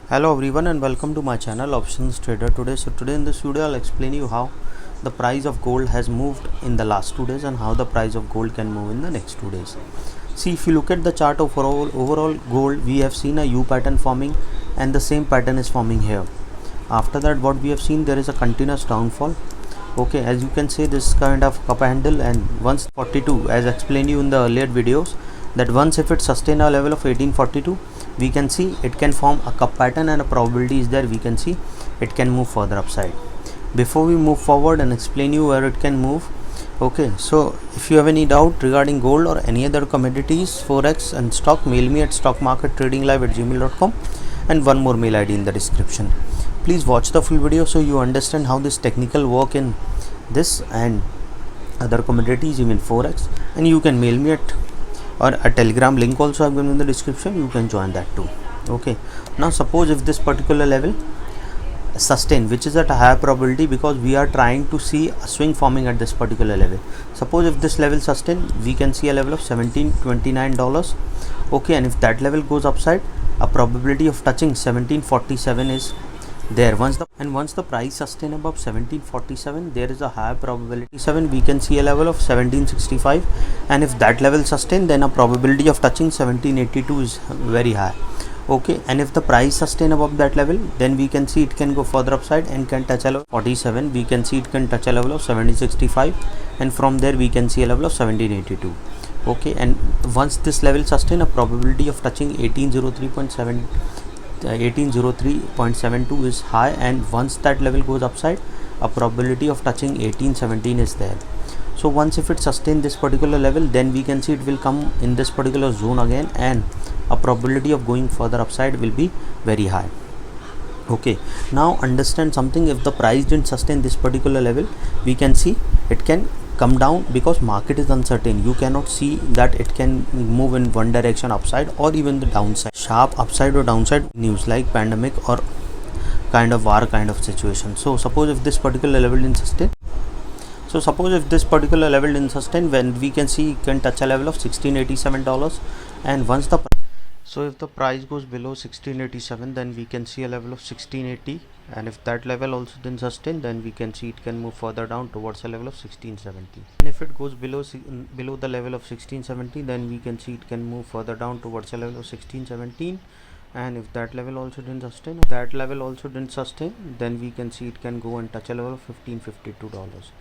Hello everyone and welcome to my channel Options Trader Today. So today in this video I'll explain you how the price of gold has moved in the last 2 days and how the price of gold can move in the next 2 days. See, if you look at the chart of overall gold, we have seen a U pattern forming and the same pattern is forming here. After that, what we have seen, there is a continuous downfall. Okay, as you can see, this kind of cup handle, and once 42, as explained you in the earlier videos, that once if it sustain a level of 1842, we can see it can form a cup pattern and a probability is there, we can see it can move further upside. Before we move forward and explain you where it can move, okay, so if you have any doubt regarding gold or any other commodities, forex and stock, mail me at stockmarkettradinglive@gmail.com and one more mail ID in the description. Please watch the full video so you understand how this technical work in this and other commodities, even forex, and you can mail me at or a telegram link also I've given in the description. You can join that too. Okay, now suppose if this particular level sustain, which is at a higher probability because we are trying to see a swing forming at this particular level. Suppose if this level sustain, we can see a level of $1729. Okay, and if that level goes upside, a probability of touching 1747 is there. Once the price sustain above 1747, there is a higher probability 7, we can see a level of 1765, and if that level sustain, then a probability of touching 1782 is very high. Okay, and if the price sustain above that level, then we can see it can go further upside and can touch a level 47, we can see it can touch a level of 1765, and from there we can see a level of 1782. Okay, and once this level sustain, a probability of touching 1803.72 is high, and once that level goes upside, a probability of touching 1817 is there. So once if it sustain this particular level, then we can see it will come in this particular zone again, and a probability of going further upside will be very high. Okay, now understand something. If the price didn't sustain this particular level, we can see it can come down because market is uncertain. You cannot see that it can move in one direction, upside or even the downside, sharp upside or downside news like pandemic or kind of war kind of situation. So suppose if this particular level didn't sustain, when we can see it can touch a level of $1687, and once the if the price goes below 1687, then we can see a level of 1680, and if that level also didn't sustain, then we can see it can move further down towards a level of 1670, and if it goes below the level of 1670, then we can see it can move further down towards a level of 1617, and if that level also didn't sustain, then we can see it can go and touch a level of $1552.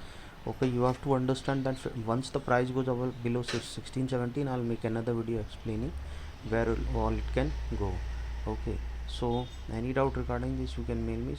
Okay, you have to understand that once the price goes below 1617, I'll make another video explaining where all it can go. Okay, so any doubt regarding this, you can mail me.